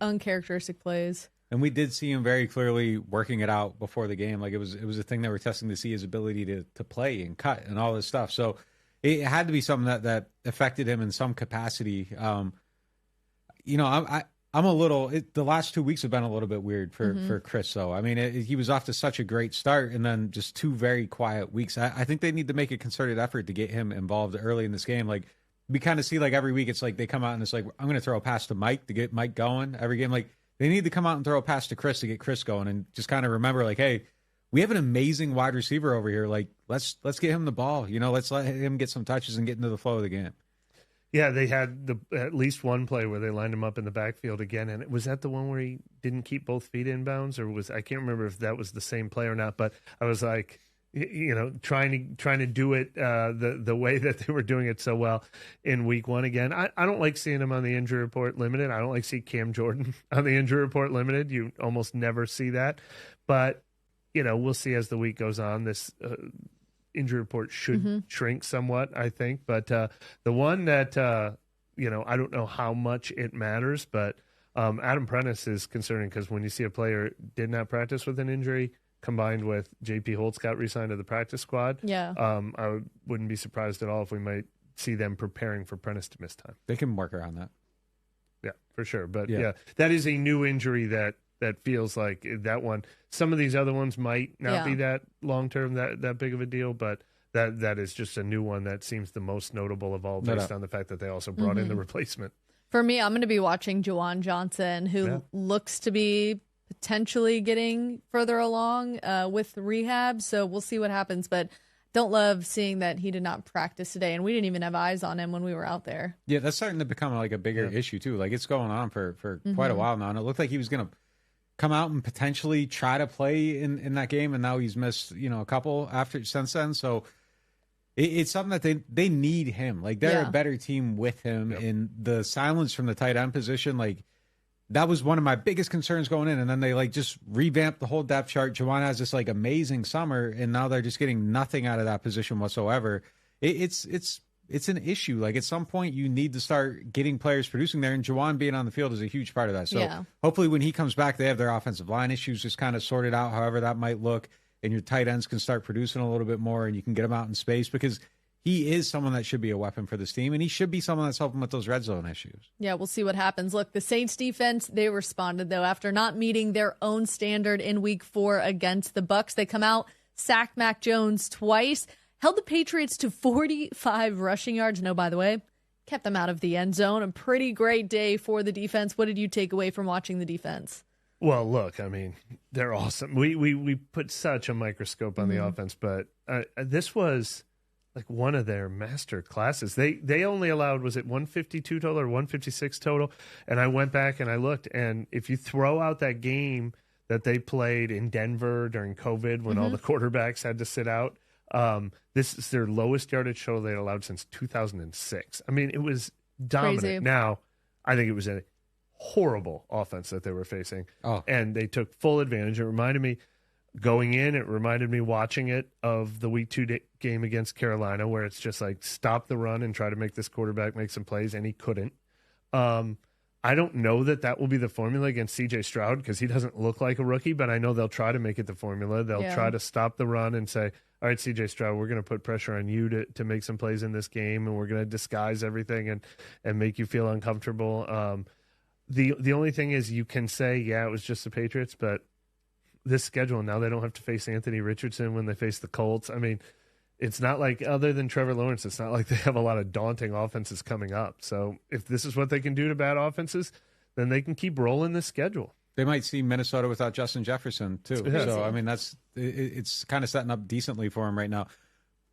uncharacteristic plays, and we did see him very clearly working it out before the game. Like it was a thing they were testing to see his ability to play and cut and all this stuff. So it had to be something that affected him in some capacity. I'm a little. The last 2 weeks have been a little bit weird for Chris. So I mean, he was off to such a great start, and then just 2 very quiet weeks. I think they need to make a concerted effort to get him involved early in this game. Like we kind of see, like every week, it's like they come out and it's like, I'm going to throw a pass to Mike to get Mike going every game. Like they need to come out and throw a pass to Chris to get Chris going, and just kind of remember, like, hey, we have an amazing wide receiver over here. Like let's get him the ball. Let's let him get some touches and get into the flow of the game. Yeah, they had at least one play where they lined him up in the backfield again, and was that the one where he didn't keep both feet in bounds, or I can't remember if that was the same play or not. But I was like, trying to do it the way that they were doing it so well in week 1 again. I don't like seeing him on the injury report limited. I don't like seeing Cam Jordan on the injury report limited. You almost never see that, but we'll see as the week goes on. This injury report should shrink somewhat, I think. But the one that, I don't know how much it matters, but Adam Prentice is concerning because when you see a player did not practice with an injury combined with J.P. Holtz got re-signed to the practice squad, I wouldn't be surprised at all if we might see them preparing for Prentice to miss time. They can work around that. Yeah, for sure. But, yeah that is a new injury that feels like that one. Some of these other ones might not be that long-term, that big of a deal, but that is just a new one that seems the most notable of all based on the fact that they also brought in the replacement. For me, I'm going to be watching Juwan Johnson, who looks to be potentially getting further along with rehab, so we'll see what happens, but don't love seeing that he did not practice today, and we didn't even have eyes on him when we were out there. Yeah, that's starting to become like a bigger issue, too. Like, it's going on for quite a while now, and it looked like he was going to come out and potentially try to play in that game, and now he's missed a couple since then. So it's something that they need him. Like they're a better team with him. And the silence from the tight end position, like that was one of my biggest concerns going in. And then they like just revamped the whole depth chart. Juwan has this like amazing summer, and now they're just getting nothing out of that position whatsoever. It's an issue. Like at some point you need to start getting players producing there, and Juwan being on the field is a huge part of that. So hopefully when he comes back, they have their offensive line issues just kind of sorted out, however that might look, and your tight ends can start producing a little bit more, and you can get them out in space, because he is someone that should be a weapon for this team, and he should be someone that's helping with those red zone issues. Yeah, we'll see what happens. Look, the Saints defense, they responded, though, after not meeting their own standard in week 4 against the Bucs. They come out, sack Mac Jones twice, held the Patriots to 45 rushing yards. No, by the way, kept them out of the end zone. A pretty great day for the defense. What did you take away from watching the defense? Well, look, I mean, they're awesome. We put such a microscope on the offense, but this was like one of their master classes. They only allowed, was it 152 total or 156 total? And I went back and I looked, and if you throw out that game that they played in Denver during COVID when all the quarterbacks had to sit out, this is their lowest yardage total they allowed since 2006. I mean, it was dominant. Crazy. Now, I think it was a horrible offense that they were facing, and they took full advantage. It reminded me going in, it reminded me watching it of the week 2 game against Carolina, where it's just like stop the run and try to make this quarterback make some plays, and he couldn't. I don't know that will be the formula against C.J. Stroud because he doesn't look like a rookie, but I know they'll try to make it the formula. They'll try to stop the run and say, all right, C.J. Stroud, we're going to put pressure on you to make some plays in this game, and we're going to disguise everything and make you feel uncomfortable. The only thing is you can say, yeah, it was just the Patriots, but this schedule, now they don't have to face Anthony Richardson when they face the Colts. I mean, it's not like, other than Trevor Lawrence, it's not like they have a lot of daunting offenses coming up. So if this is what they can do to bad offenses, then they can keep rolling this schedule. They might see Minnesota without Justin Jefferson, too. Yeah. So, I mean, it's kind of setting up decently for him right now.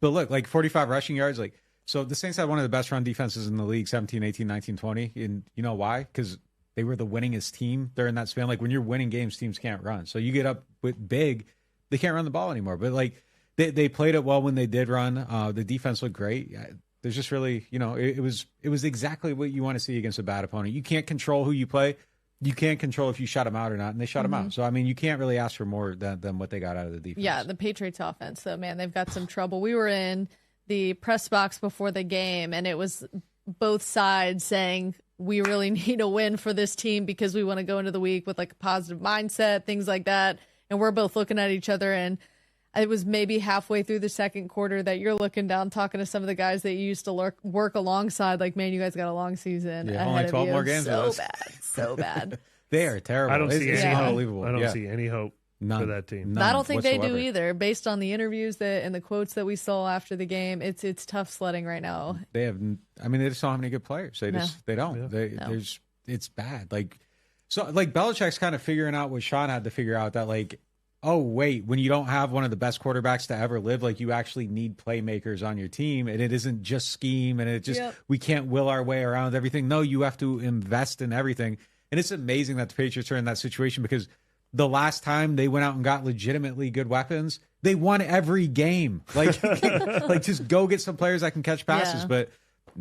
But look, like 45 rushing yards, like, so the Saints had one of the best run defenses in the league, 17, 18, 19, 20. And you know why? Because they were the winningest team during that span. Like, when you're winning games, teams can't run. So you get up with big, they can't run the ball anymore. But, like, they played it well when they did run. The defense looked great. There's just really, it was exactly what you want to see against a bad opponent. You can't control who you play. You can't control if you shut them out or not, and they shut them out. So, I mean, you can't really ask for more than what they got out of the defense. Yeah, the Patriots offense, so, man, they've got some trouble. We were in the press box before the game, and it was both sides saying, we really need a win for this team because we want to go into the week with like a positive mindset, things like that. And we're both looking at each other, and it was maybe halfway through the second quarter that you're looking down, talking to some of the guys that you used to work alongside. Like, man, you guys got a long season ahead only 12 of you. more games. So bad. They are terrible. I don't see any hope. Unbelievable. I don't see any hope for that team. None I don't think whatsoever. they do either. Based on the interviews and the quotes that we saw after the game, it's tough sledding right now. They have. I mean, they just don't have any good players. They don't. Yeah. It's bad. Like, so, like, Belichick's kind of figuring out what Sean had to figure out, that, like, oh, wait, when you don't have one of the best quarterbacks to ever live, like, you actually need playmakers on your team, and it isn't just scheme, and it just we can't will our way around everything. No, you have to invest in everything. And it's amazing that the Patriots are in that situation, because the last time they went out and got legitimately good weapons, they won every game. Like, like, just go get some players that can catch passes. Yeah. But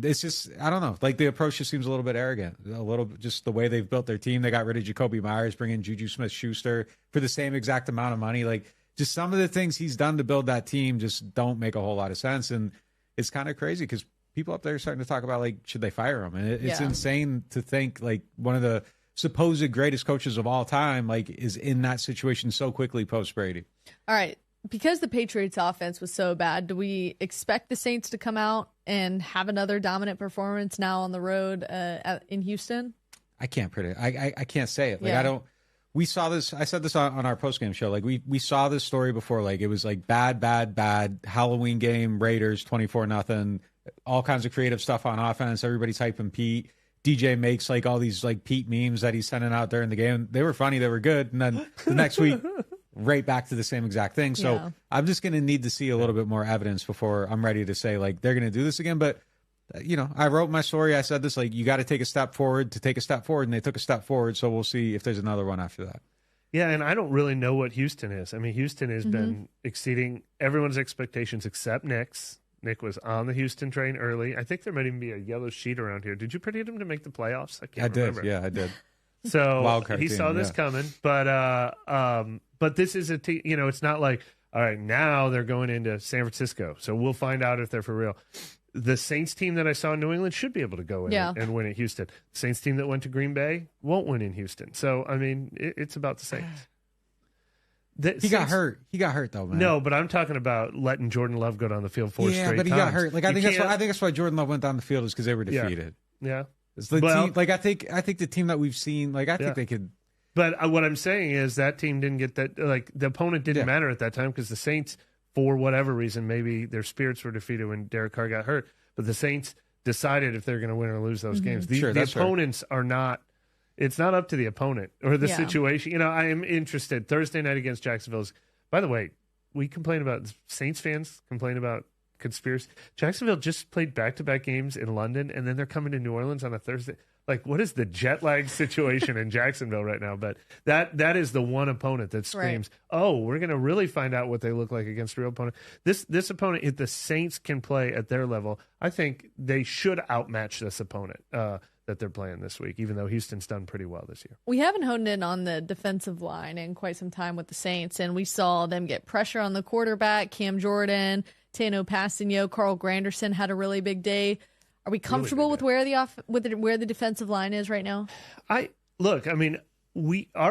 it's just, I don't know. Like, the approach just seems a little bit arrogant. A little, just the way they've built their team. They got rid of Jacoby Myers, bring in Juju Smith-Schuster for the same exact amount of money. Like, just some of the things he's done to build that team just don't make a whole lot of sense. And it's kind of crazy because people up there are starting to talk about, like, should they fire him? And it's insane to think, like, one of the supposed greatest coaches of all time, like, is in that situation so quickly post Brady. All right. Because the Patriots offense was so bad, do we expect the Saints to come out and have another dominant performance now on the road in Houston? I can't predict. I can't say it. Like, I don't. We saw this. I said this on our postgame show. Like, we saw this story before. Like, it was like bad Halloween game, Raiders 24-0, all kinds of creative stuff on offense. Everybody's hyping Pete. DJ makes like all these like Pete memes that he's sending out during the game. They were funny. They were good. And then the next week, right back to the same exact thing. So I'm just going to need to see a little bit more evidence before I'm ready to say, like, they're going to do this again. But, I wrote my story. I said this, like, you got to take a step forward to take a step forward. And they took a step forward. So we'll see if there's another one after that. Yeah, and I don't really know what Houston is. I mean, Houston has been exceeding everyone's expectations except Nick's. Nick was on the Houston train early. I think there might even be a yellow sheet around here. Did you predict him to make the playoffs? I can't remember. Yeah, I did. So he saw this coming, but this is a team. It's not like, all right, now they're going into San Francisco, so we'll find out if they're for real. The Saints team that I saw in New England should be able to go in and win at Houston. The Saints team that went to Green Bay won't win in Houston. So I mean, it's about the Saints. He got hurt. He got hurt though, man. No, but I'm talking about letting Jordan Love go down the field four straight times. Yeah, but he got hurt. Like, I think that's why Jordan Love went down the field, is because they were defeated. Yeah. It's the team, like, I think the team that we've seen, like, I think they could. But what I'm saying is that team didn't get that. Like, the opponent didn't matter at that time, because the Saints, for whatever reason, maybe their spirits were defeated when Derek Carr got hurt. But the Saints decided if they're going to win or lose those games. The that's opponents are not. It's not up to the opponent or the situation. You know, I am interested. Thursday night against Jacksonville's. By the way, we complain about Saints fans complain about conspiracy. Jacksonville just played back-to-back games in London, and then they're coming to New Orleans on a Thursday. Like, what is the jet lag situation in Jacksonville right now? But that is the one opponent that screams, oh, we're going to really find out what they look like against a real opponent. This opponent, if the Saints can play at their level, I think they should outmatch this opponent that they're playing this week, even though Houston's done pretty well this year. We haven't honed in on the defensive line in quite some time with the Saints, and we saw them get pressure on the quarterback, Cam Jordan, Tano Passigno, Carl Granderson had a really big day. Are we comfortable with where the defensive line is right now? Our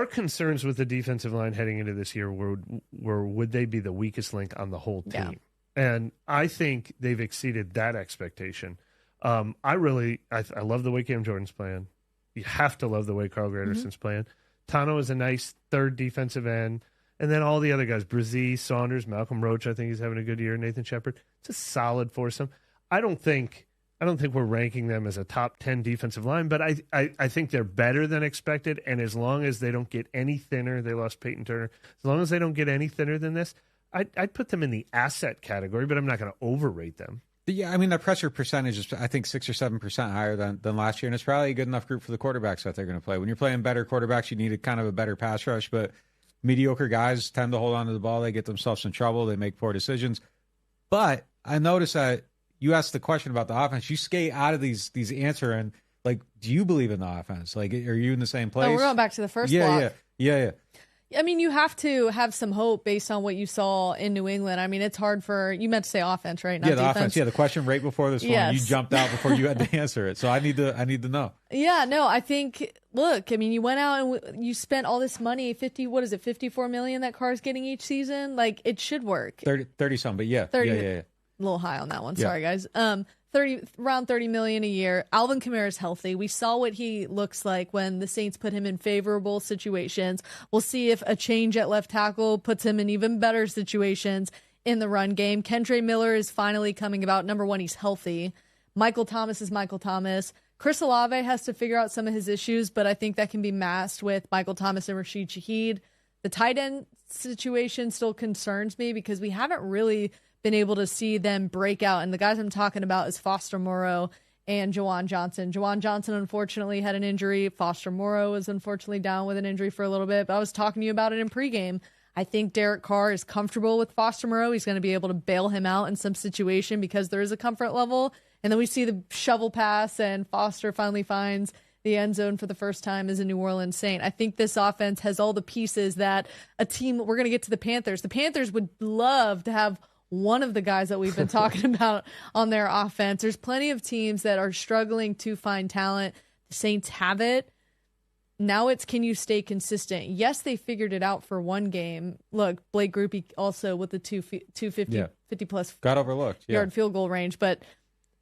concerns with the defensive line heading into this year were would they be the weakest link on the whole team? Yeah. And I think they've exceeded that expectation. I love the way Cam Jordan's playing. You have to love the way Carl Granderson's playing. Tano is a nice third defensive end. And then all the other guys, Brzee, Saunders, Malcolm Roach, I think he's having a good year. Nathan Shepard. It's a solid foursome. I don't think we're ranking them as a top 10 defensive line, but I think they're better than expected. And as long as they don't get any thinner, they lost Peyton Turner. As long as they don't get any thinner than this, I'd put them in the asset category, but I'm not going to overrate them. Yeah, I mean, the pressure percentage is, I think, 6 or 7% higher than last year, and it's probably a good enough group for the quarterbacks that they're going to play. When you're playing better quarterbacks, you need kind of a better pass rush, but mediocre guys tend to hold on to the ball. They get themselves in trouble. They make poor decisions. But I noticed that you asked the question about the offense. You skate out of these answer, and, like, do you believe in the offense? Like, are you in the same place? Oh, we're going back to the first block. Yeah. I mean, you have to have some hope based on what you saw in New England. I mean, it's hard for – you meant to say offense, right? Not the defense. Offense. Yeah, the question right before this one, you jumped out before you had to answer it. So I need to know. Yeah, no, I think – look, I mean, you went out and you spent all this money, $54 million that Carr's getting each season? Like, it should work. 30-some, but yeah. 30, yeah. A little high on that one. Sorry, guys. Around $30 million a year. Alvin Kamara is healthy. We saw what he looks like when the Saints put him in favorable situations. We'll see if a change at left tackle puts him in even better situations in the run game. Kendre Miller is finally coming about. Number one, he's healthy. Michael Thomas is Michael Thomas. Chris Olave has to figure out some of his issues, but I think that can be masked with Michael Thomas and Rashid Shaheed. The tight end situation still concerns me because we haven't really been able to see them break out. And the guys I'm talking about is Foster Moreau and Juwan Johnson. Juwan Johnson, unfortunately, had an injury. Foster Moreau was unfortunately down with an injury for a little bit. But I was talking to you about it in pregame. I think Derek Carr is comfortable with Foster Moreau. He's going to be able to bail him out in some situation because there is a comfort level. And then we see the shovel pass, and Foster finally finds the end zone for the first time as a New Orleans Saint. I think this offense has all the pieces that a team – we're going to get to the Panthers. The Panthers would love to have – one of the guys that we've been talking about on their offense. There's plenty of teams that are struggling to find talent. The Saints have it. Now it's, can you stay consistent? Yes, they figured it out for one game. Look, Blake Grupe also with the 50-plus got overlooked yard field goal range. But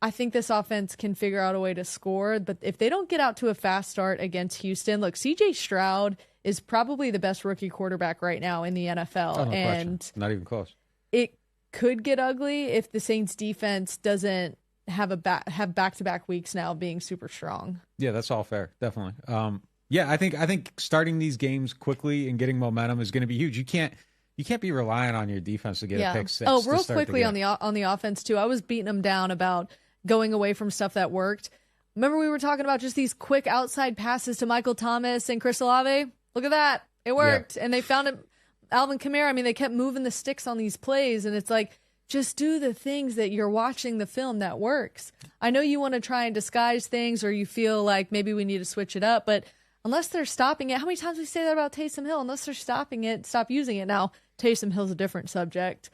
I think this offense can figure out a way to score. But if they don't get out to a fast start against Houston, look, C.J. Stroud is probably the best rookie quarterback right now in the NFL. Oh, no question. Not even close. It could get ugly if the Saints defense doesn't have back-to-back weeks now being super strong. Yeah, that's all fair. Definitely. I think starting these games quickly and getting momentum is going to be huge. You can't be relying on your defense to get a pick six. Oh, real quickly on the offense too. I was beating them down about going away from stuff that worked. Remember we were talking about just these quick outside passes to Michael Thomas and Chris Olave? Look at that. It worked. Yeah. And they found it. Alvin Kamara, I mean, they kept moving the sticks on these plays, and it's like, just do the things that you're watching the film that works. I know you want to try and disguise things, or you feel like maybe we need to switch it up, but unless they're stopping it, how many times we say that about Taysom Hill? Unless they're stopping it, stop using it. Now, Taysom Hill's a different subject.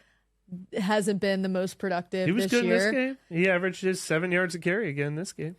It hasn't been the most productive this year. He was good in this game. He averaged just 7 yards a carry again this game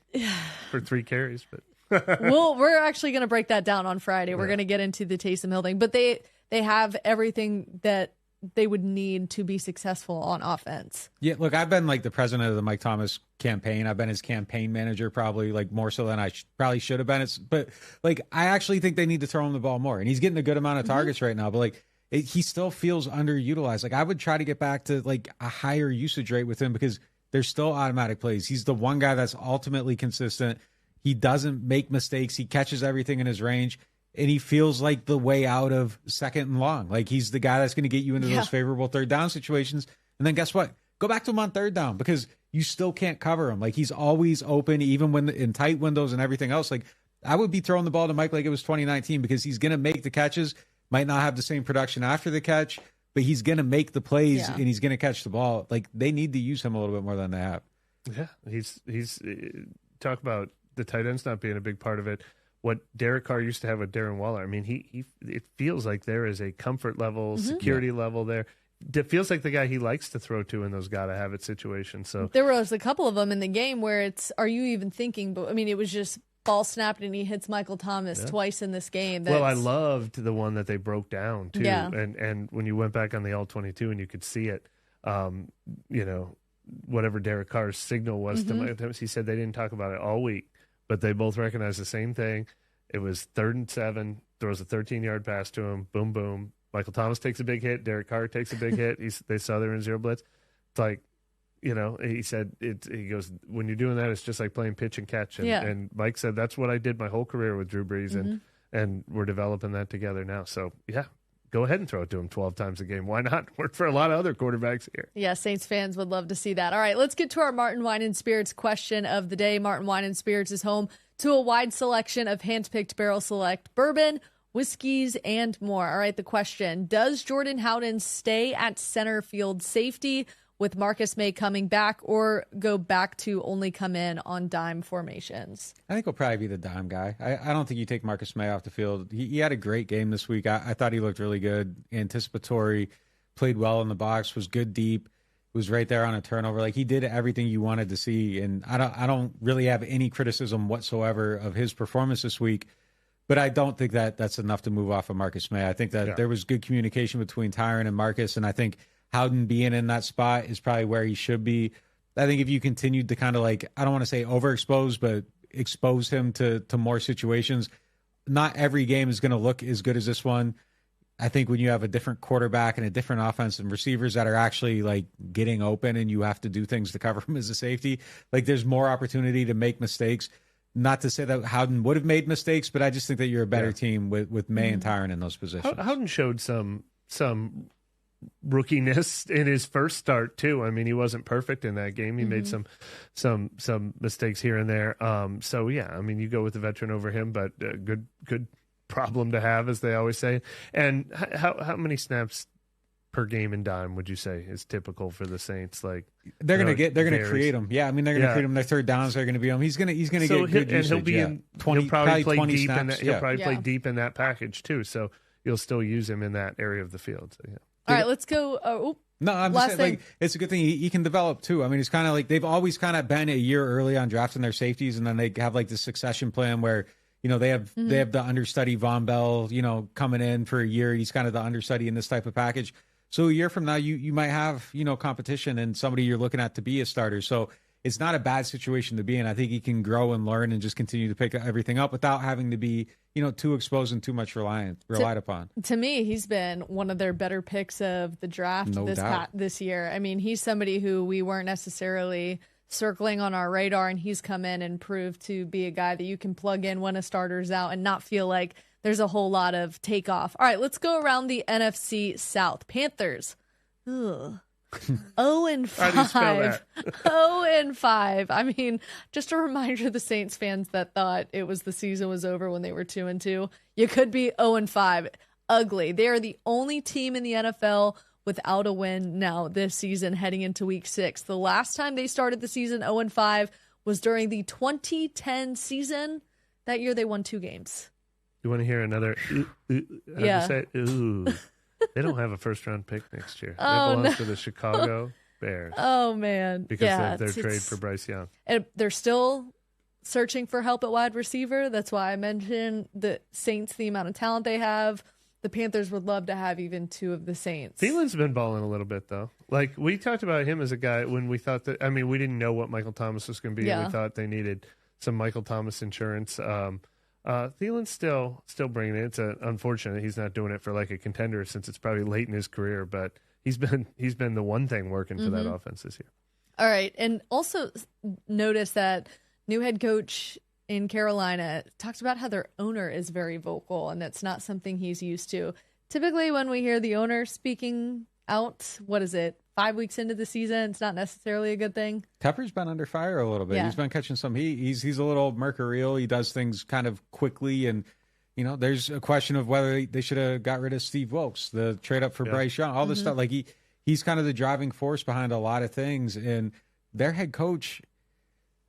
for 3 carries. But we're actually going to break that down on Friday. We're going to get into the Taysom Hill thing, but they have everything that they would need to be successful on offense. Yeah, look, I've been like the president of the Mike Thomas campaign. I've been his campaign manager probably like more so than I probably should have been. But like I actually think they need to throw him the ball more, and he's getting a good amount of targets right now. But like he still feels underutilized. Like I would try to get back to like a higher usage rate with him because there's still automatic plays. He's the one guy that's ultimately consistent. He doesn't make mistakes. He catches everything in his range, and he feels like the way out of second and long. Like he's the guy that's going to get you into those favorable third down situations. And then guess what? Go back to him on third down because you still can't cover him. Like he's always open, even when in tight windows and everything else. Like I would be throwing the ball to Mike like it was 2019 because he's going to make the catches, might not have the same production after the catch, but he's going to make the plays and he's going to catch the ball. Like they need to use him a little bit more than they have. Yeah, he's talk about the tight ends not being a big part of it. What Derek Carr used to have with Darren Waller. I mean, he it feels like there is a comfort level, security level there. It feels like the guy he likes to throw to in those gotta have it situations. So there was a couple of them in the game where it's, are you even thinking? But I mean, it was just ball snapped and he hits Michael Thomas twice in this game. Well, I loved the one that they broke down too. Yeah. And when you went back on the all-22 and you could see it, whatever Derek Carr's signal was to Michael Thomas, he said they didn't talk about it all week, but they both recognized the same thing. It was 3rd and 7, throws a 13-yard pass to him, boom, boom. Michael Thomas takes a big hit. Derek Carr takes a big hit. They saw they were in zero blitz. It's like, he said, he goes, when you're doing that, it's just like playing pitch and catch. And Mike said, that's what I did my whole career with Drew Brees, and we're developing that together now. So, yeah, go ahead and throw it to him 12 times a game. Why not? Worked for a lot of other quarterbacks here. Yeah, Saints fans would love to see that. All right, let's get to our Martin Wine and Spirits question of the day. Martin Wine and Spirits is home to a wide selection of hand-picked barrel select bourbon, whiskeys, and more. All right, the question: does Jordan Howden stay at center field safety with Marcus May coming back, or go back to only come in on dime formations? I think he'll probably be the dime guy. I don't think you take Marcus May off the field. He had a great game this week. I thought he looked really good, anticipatory, played well in the box, was good deep, was right there on a turnover. Like he did everything you wanted to see, and I don't really have any criticism whatsoever of his performance this week. But I don't think that that's enough to move off of Marcus May. I think that there was good communication between Tyron and Marcus, and I think Howden being in that spot is probably where he should be. I think if you continued to kind of I don't want to say overexpose, but expose him to more situations, not every game is going to look as good as this one. I think when you have a different quarterback and a different offense and receivers that are actually getting open and you have to do things to cover him as a safety, there's more opportunity to make mistakes. Not to say that Howden would have made mistakes, but I just think that you're a better team with May and Tyron in those positions. Howden showed some rookiness in his first start too. I mean, he wasn't perfect in that game. He made some mistakes here and there. So yeah, I mean, you go with the veteran over him, but good problem to have, as they always say. And how many snaps per game in dime would you say is typical for the Saints? They're going to create them. Yeah, I mean, they're going to create them. Their third downs are going to be them. He's going to get good usage. He'll be in 20, he'll probably play 20 deep snaps. He'll probably play deep in that package too. So you'll still use him in that area of the field. So, yeah. All right, let's go. No, I'm just saying, it's a good thing he can develop too. I mean, it's kind of they've always kind of been a year early on drafting their safeties, and then they have the succession plan where they have the understudy Von Bell, coming in for a year. He's kind of the understudy in this type of package. So a year from now, you might have competition and somebody you're looking at to be a starter. So it's not a bad situation to be in. I think he can grow and learn and just continue to pick everything up without having to be too exposed and too much relied upon. To me, he's been one of their better picks of the draft this year. I mean, he's somebody who we weren't necessarily circling on our radar, and he's come in and proved to be a guy that you can plug in when a starter's out and not feel like there's a whole lot of takeoff. All right, let's go around the NFC South. Panthers. 0-5. 0-5. I mean, just a reminder to the Saints fans that thought the season was over when they were 2-2. You could be 0-5. Ugly. They are the only team in the NFL without a win now this season heading into week 6. The last time they started the season 0-5 was during the 2010 season. That year they won 2 games. You want to hear another? Yeah. Say, ooh. They don't have a first-round pick next year. It belongs to the Chicago Bears. Oh, man. Because of their trade for Bryce Young. And they're still searching for help at wide receiver. That's why I mentioned the Saints, the amount of talent they have. The Panthers would love to have even 2 of the Saints. Thielen's been balling a little bit, though. We talked about him as a guy when we thought that, I mean, we didn't know what Michael Thomas was going to be. Yeah. We thought they needed some Michael Thomas insurance. Thielen's still bringing it. It's unfortunate he's not doing it for a contender since it's probably late in his career, but he's been the one thing working for that offense this year. All right. And also notice that new head coach in Carolina talks about how their owner is very vocal, and that's not something he's used to. Typically, when we hear the owner speaking out, 5 weeks into the season, it's not necessarily a good thing. Tepper's been under fire a little bit. Yeah. He's been catching some heat. He's a little mercurial. He does things kind of quickly, and there's a question of whether they should have got rid of Steve Wilkes, the trade up for Bryce Young, all this stuff. Like he's kind of the driving force behind a lot of things, and their head coach,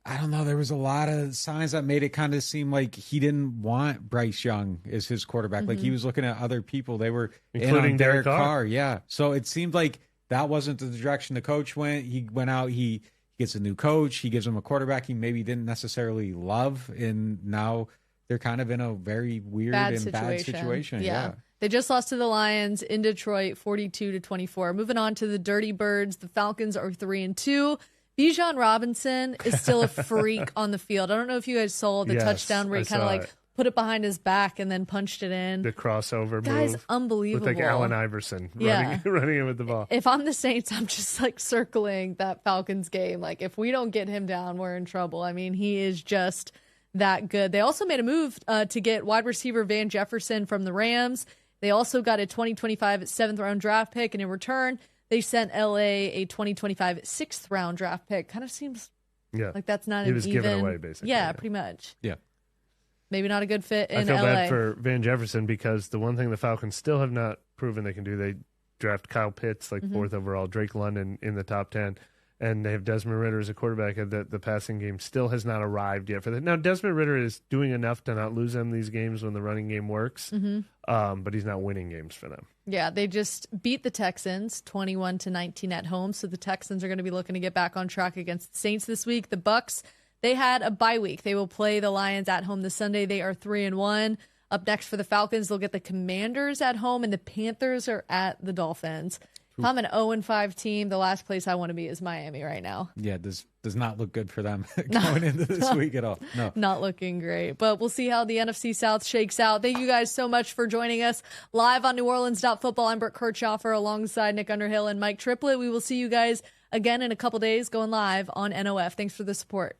I don't know, there was a lot of signs that made it kind of seem like he didn't want Bryce Young as his quarterback. Like he was looking at other people. They were including Derek Carr. Yeah. So it seemed like that wasn't the direction the coach went. He went out, he gets a new coach, he gives him a quarterback he maybe didn't necessarily love, and now they're kind of in a very weird bad situation. Yeah. They just lost to the Lions in Detroit 42-24. Moving on to the Dirty Birds, the Falcons are 3-2. Bijan Robinson is still a freak on the field. I don't know if you guys saw the touchdown where he kind of put it behind his back and then punched it in. The crossover Guy's move. Unbelievable. Looked like Allen Iverson running in with the ball. If I'm the Saints, I'm just circling that Falcons game. If we don't get him down, we're in trouble. I mean, he is just that good. They also made a move to get wide receiver Van Jefferson from the Rams. They also got a 2025 7th-round draft pick, and in return, they sent LA a 2025 6th-round draft pick. Kind of seems like that's not he was given away, basically. Yeah, pretty much. Yeah. Maybe not a good fit in LA. I feel bad for Van Jefferson because the one thing the Falcons still have not proven they can do, they draft Kyle Pitts, 4th overall, Drake London in the top 10, and they have Desmond Ridder as a quarterback. The passing game still has not arrived yet for that. Now, Desmond Ridder is doing enough to not lose them these games when the running game works, but he's not winning games for them. Yeah, they just beat the Texans 21-19 at home, so the Texans are going to be looking to get back on track against the Saints this week. The Bucs, they had a bye week. They will play the Lions at home this Sunday. They are 3-1. Up next for the Falcons, they'll get the Commanders at home, and the Panthers are at the Dolphins. If I'm an 0-5 team, the last place I want to be is Miami right now. Yeah, does not look good for them going into this week at all. No. Not looking great. But we'll see how the NFC South shakes out. Thank you guys so much for joining us live on NewOrleans.Football. I'm Brooke Kirchhoffer alongside Nick Underhill and Mike Triplett. We will see you guys again in a couple days going live on NOF. Thanks for the support.